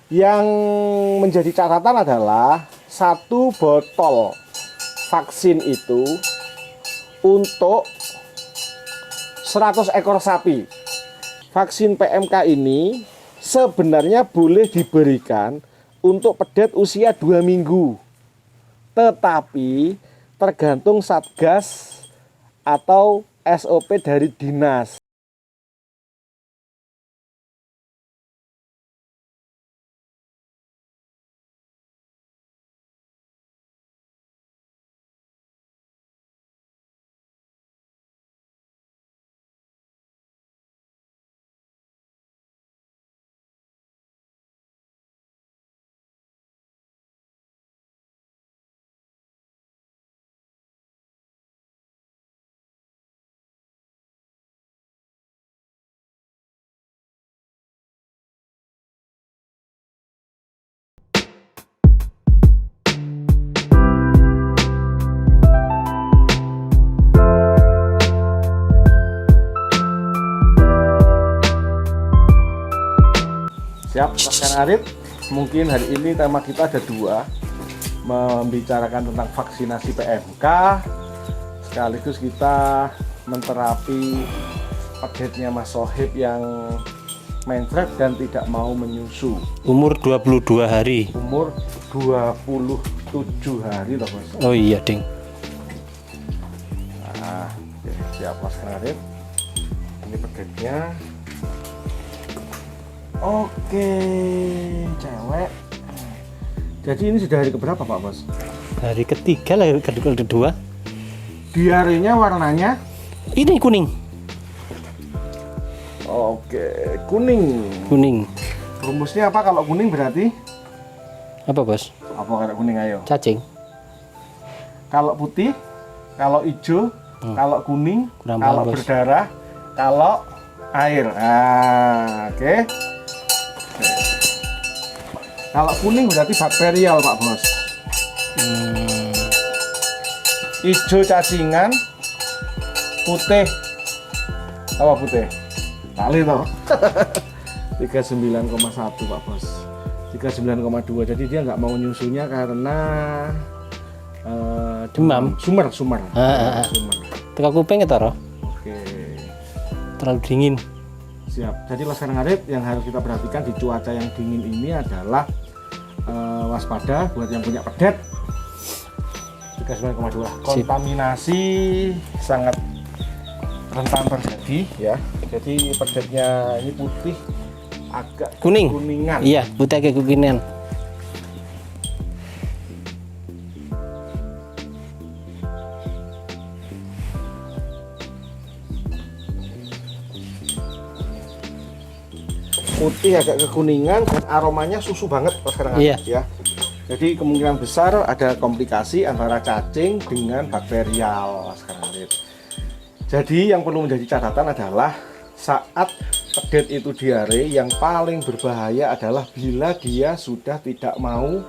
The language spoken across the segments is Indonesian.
Yang menjadi catatan adalah satu botol vaksin itu untuk 100 ekor sapi. Vaksin PMK ini sebenarnya boleh diberikan untuk pedet usia 2 minggu. Tetapi tergantung Satgas atau SOP dari dinas. Siap, rekan Arif. Mungkin hari ini tema kita ada dua, membicarakan tentang vaksinasi PMK, sekaligus kita menterapi pedetnya Mas Sohib yang mencret dan tidak mau menyusu. Umur 22 hari. Umur 27 hari loh Mas. Oh iya, Ding. Nah, oke, siap Mas Arif. Ini pedetnya. Oke, cewek. Jadi ini sudah hari keberapa Pak Bos? Hari ketiga lah, kedua. Diarenya warnanya? Ini kuning. Oke, kuning. Kuning. Rumusnya apa kalau kuning berarti? Apa, Bos? Apa kalau kuning ayo? Cacing. Kalau putih, kalau hijau, kalau kuning, Kurang kalau paham, Bos. berdarah, kalau air. Ah, oke. Kalau kuning berarti bakterial Pak Bos. Hijau cacingan, putih apa putih? Kali toh. 39,1 Pak Bos. 39,2. Jadi dia nggak mau nyusunya karena Demam. Sumer. Sumer. Teka kuping itu, Roh. Oke. Terlalu dingin. Siap. Jadi laskar ngarit yang harus kita perhatikan di cuaca yang dingin ini adalah waspada buat yang punya pedet. 39,2. Kontaminasi sangat rentan terjadi ya. Jadi pedetnya ini putih agak Kuning. kuningan. Iya, putih agak kekuningan. Putih agak kekuningan dan aromanya susu banget sekarang Iya. ya. Jadi kemungkinan besar ada komplikasi antara cacing dengan bakterial sekarang. Jadi yang perlu menjadi catatan adalah saat pedet itu diare, yang paling berbahaya adalah bila dia sudah tidak mau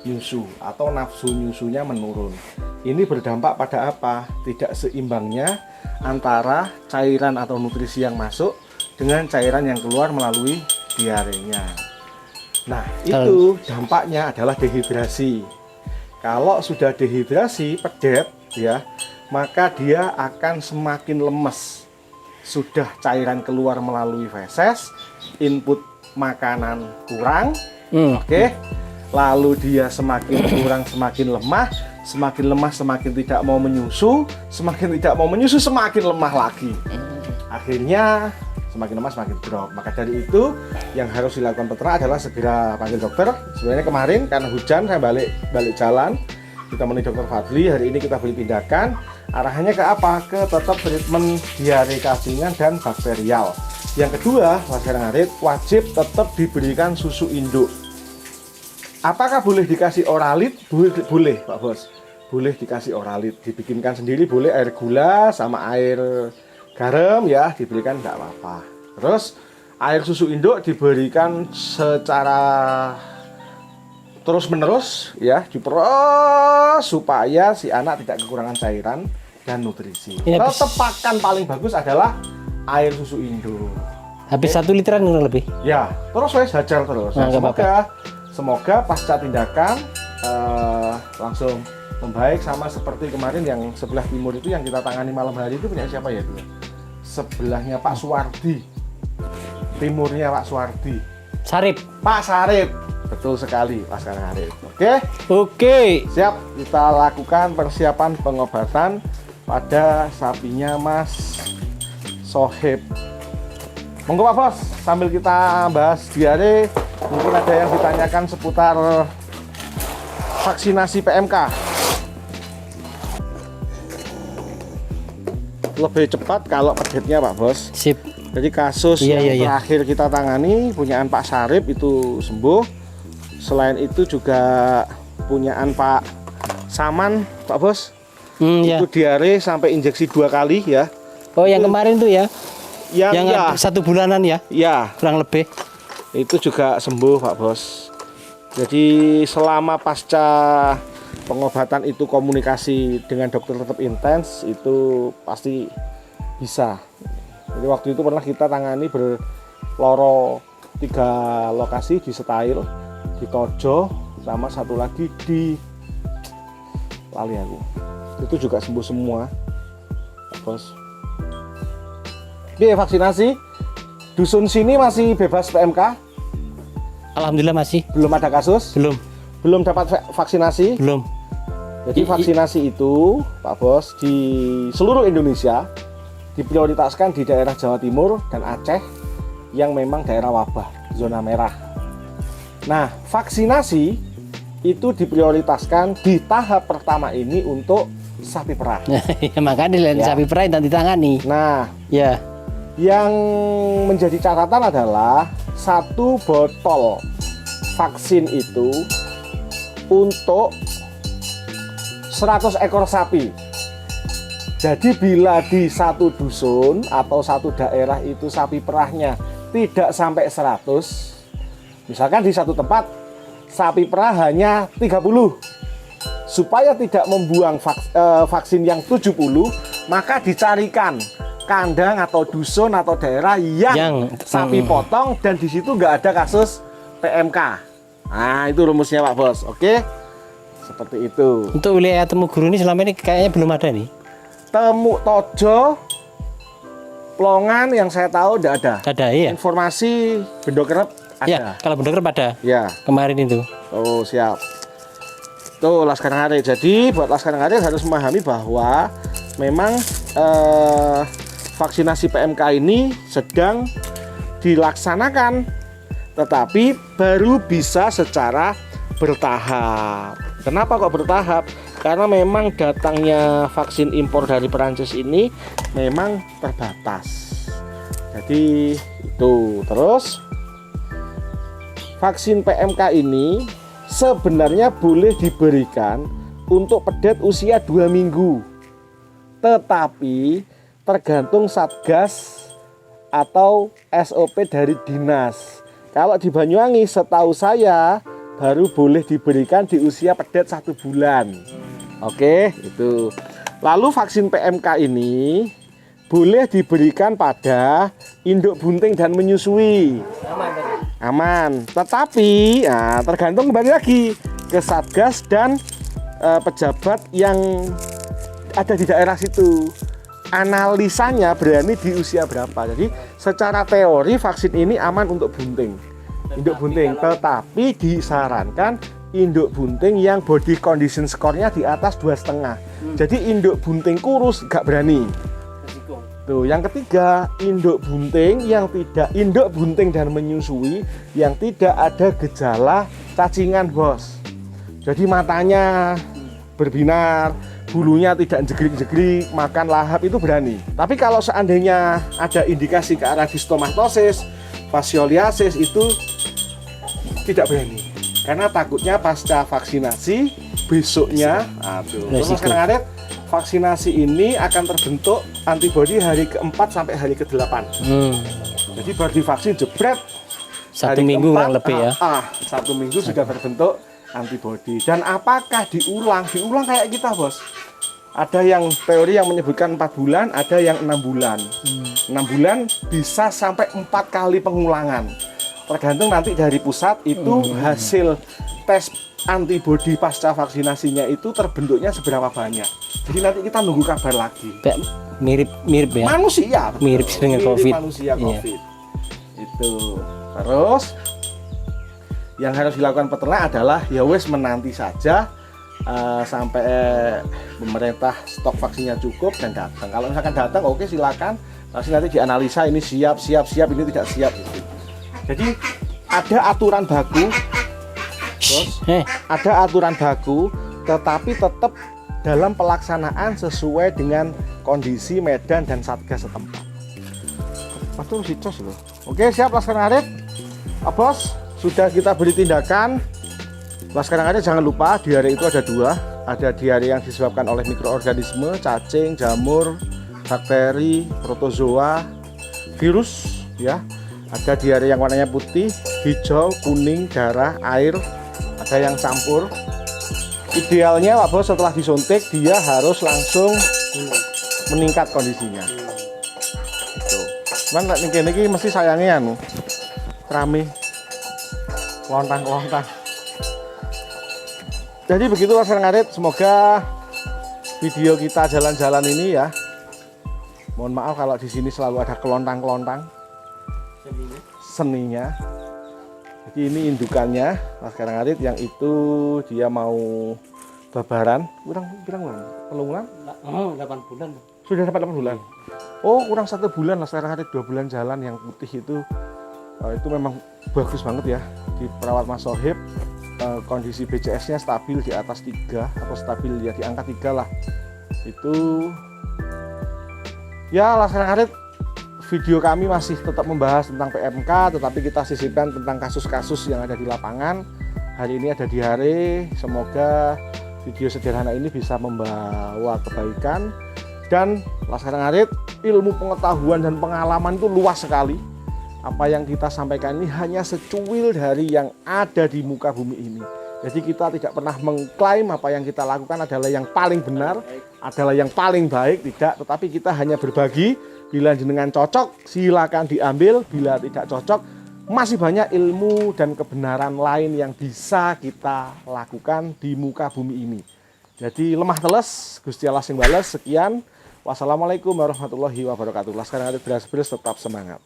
nyusu atau nafsu nyusunya menurun. Ini berdampak pada apa? Tidak seimbangnya antara cairan atau nutrisi yang masuk dengan cairan yang keluar melalui diarenya. Nah, itu dampaknya adalah dehidrasi. Kalau sudah dehidrasi pedet ya, maka dia akan semakin lemes. Sudah cairan keluar melalui feses, input makanan kurang, oke. Lalu dia semakin kurang, semakin lemah, semakin tidak mau menyusu, semakin lemah lagi. Akhirnya semakin lemah semakin drop. Maka dari itu yang harus dilakukan peternak adalah segera panggil dokter. Sebenarnya kemarin karena hujan saya balik jalan, kita menemui dokter Fadli. Hari ini kita beri tindakan. Arahannya ke apa? Ke tetap treatment diare cacingan dan bakterial. Yang kedua, laskar ngarit wajib tetap diberikan susu induk. Apakah boleh dikasih oralit? Boleh Pak Bos. Boleh dikasih oralit. Dibikinkan sendiri boleh, air gula sama air garam ya, diberikan tidak apa-apa. Terus air susu induk diberikan secara terus menerus ya, diperos supaya si anak tidak kekurangan cairan dan nutrisi. Ya, Tetap pakan paling bagus adalah air susu induk. Habis 1 literan kurang lebih. Ya, terus wes hajar terus. Nah, nggak Semoga pasca tindakan langsung membaik, sama seperti kemarin yang sebelah timur itu yang kita tangani malam hari itu punya siapa ya itu? Sebelahnya Pak Suwardi, timurnya Pak Suwardi. Sarip. Pak Sarip, betul sekali Pak Sarip. Oke, Oke. siap, kita lakukan persiapan pengobatan pada sapinya Mas Sohib. Monggo Pak Bos, sambil kita bahas diare, mungkin ada yang ditanyakan seputar vaksinasi PMK. Lebih cepat kalau pedetnya Pak Bos. Sip. Jadi kasus Iya, yang iya. terakhir kita tangani punyaan Pak Sarip itu sembuh. Selain itu juga punyaan Pak Saman, Pak Bos. Ya. Itu diare sampai injeksi 2 kali ya. Oh, yang kemarin tuh ya. Yang ya, 1 bulanan ya, ya, kurang lebih. itu juga sembuh Pak Bos. Jadi selama pasca pengobatan itu komunikasi dengan dokter tetap intens, itu pasti bisa. Jadi waktu itu pernah kita tangani berloro 3 lokasi di Setail, di Tojo, sama satu lagi di lali aku. Itu juga sembuh semua Pak Bos. Biaya vaksinasi dusun sini masih bebas PMK? Alhamdulillah masih. Belum ada kasus? Belum dapat vaksinasi? Belum. Jadi vaksinasi itu Pak Bos di seluruh Indonesia diprioritaskan di daerah Jawa Timur dan Aceh yang memang daerah wabah, zona merah. Nah, vaksinasi itu diprioritaskan di tahap pertama ini untuk sapi perah. Ya, makanya Ya. sapi perah yang ditangani. Nah, Ya. yang menjadi catatan adalah 1 botol vaksin itu untuk 100 ekor sapi. Jadi bila di satu dusun atau satu daerah itu sapi perahnya tidak sampai 100, misalkan di satu tempat sapi perah hanya 30, supaya tidak membuang vaksin yang 70, maka dicarikan kandang atau dusun atau daerah yang sapi potong dan di situ nggak ada kasus PMK. Nah, itu rumusnya Pak Bos. Oke, seperti itu. Untuk wilayah Temu Guru ini selama ini kayaknya belum ada nih. Temu Tojo, Plongan yang saya tahu tidak ada. Ada ya. Informasi Bendokerep ada. Ya, kalau bener ada. Ya. Kemarin itu. Oh, siap. Tuh Laskar Ngarit. Jadi buat Laskar Ngarit harus memahami bahwa memang vaksinasi PMK ini sedang dilaksanakan, tetapi baru bisa secara bertahap. Kenapa kok bertahap? Karena memang datangnya vaksin impor dari Perancis ini memang terbatas. Jadi itu. Terus vaksin PMK ini sebenarnya boleh diberikan untuk pedet usia 2 minggu. Tetapi tergantung Satgas atau SOP dari dinas. Kalau di Banyuwangi setahu saya baru boleh diberikan di usia pedet 1 bulan. Oke, itu. Lalu vaksin PMK ini boleh diberikan pada induk bunting dan menyusui. Aman. Tetapi tergantung kembali lagi ke Satgas dan pejabat yang ada di daerah situ. Analisanya berani di usia berapa. Jadi secara teori vaksin ini aman untuk bunting, induk bunting, tetapi disarankan induk bunting yang body condition score-nya di atas 2,5. Jadi induk bunting kurus gak berani. Tuh, yang ketiga, induk bunting dan menyusui yang tidak ada gejala cacingan, Bos. Jadi matanya berbinar, bulunya tidak jegrik-jegrik, makan lahap, itu berani. Tapi kalau seandainya ada indikasi ke arah distomatosis, fascioliasis, itu tidak berani. Karena takutnya pasca vaksinasi besoknya, terus sekarang vaksinasi ini akan terbentuk antibodi hari ke-4 sampai hari ke-8. Jadi baru divaksin jebret 1 minggu kurang lebih ya. 1 minggu sudah terbentuk antibodi. Dan apakah diulang? Diulang kayak kita, Bos. Ada yang teori yang menyebutkan 4 bulan, ada yang 6 bulan. 6 bulan bisa sampai 4 kali pengulangan. Tergantung nanti dari pusat itu hasil tes antibodi pasca vaksinasinya itu terbentuknya seberapa banyak. Jadi nanti kita nunggu kabar lagi. Kayak mirip ya. Manusia, betul. Mirip dengan COVID. Manusia Iya. COVID. Itu. Terus yang harus dilakukan peternak adalah ya wes menanti saja sampai pemerintah stok vaksinnya cukup dan datang. Kalau misalkan datang, oke silakan. Nanti dianalisa ini siap, ini tidak siap. Gitu. Jadi ada aturan baku, bos. Ada aturan baku, tetapi tetap dalam pelaksanaan sesuai dengan kondisi medan dan satgas setempat. Betul si Cos loh. Oke siap Laskar Ngarit. Bos, sudah kita beri tindakan. Laskar Ngarit jangan lupa diare itu ada 2. Ada diare yang disebabkan oleh mikroorganisme, cacing, jamur, bakteri, protozoa, virus, ya. Ada diare yang warnanya putih, hijau, kuning, darah, air. Ada yang campur. Idealnya Pak Bos setelah disuntik dia harus langsung meningkat kondisinya. Gitu. Cuman ini mesti sayangnya rame, lontang. Jadi begitu Laskar Ngarit, semoga video kita jalan-jalan ini ya. Mohon maaf kalau di sini selalu ada kelontang-kelontang seninya. Jadi ini indukannya Laskar Ngarit yang itu dia mau babaran. Kurang pelungan? 8 bulan. Sudah dapat 8 bulan. Oh, kurang 1 bulan Laskar Ngarit, 2 bulan jalan yang putih itu memang bagus banget ya. Di perawat Mas Sohib kondisi BCS-nya stabil di atas 3 atau stabil ya di angka 3 lah. Itu ya Laskar Ngarit, video kami masih tetap membahas tentang PMK, tetapi kita sisipkan tentang kasus-kasus yang ada di lapangan. Hari ini ada diare, semoga video sederhana ini bisa membawa kebaikan. Dan Laskar Ngarit, ilmu pengetahuan dan pengalaman itu luas sekali. Apa yang kita sampaikan ini hanya secuil dari yang ada di muka bumi ini. Jadi kita tidak pernah mengklaim apa yang kita lakukan adalah yang paling benar, adalah yang paling baik, tidak. Tetapi kita hanya berbagi. Bila jenengan cocok, silakan diambil. Bila tidak cocok, masih banyak ilmu dan kebenaran lain yang bisa kita lakukan di muka bumi ini. Jadi lemah teles, Gusti Allah sing bales. Sekian. Wassalamualaikum warahmatullahi wabarakatuh. Laskar Ngarit beras-beras tetap semangat.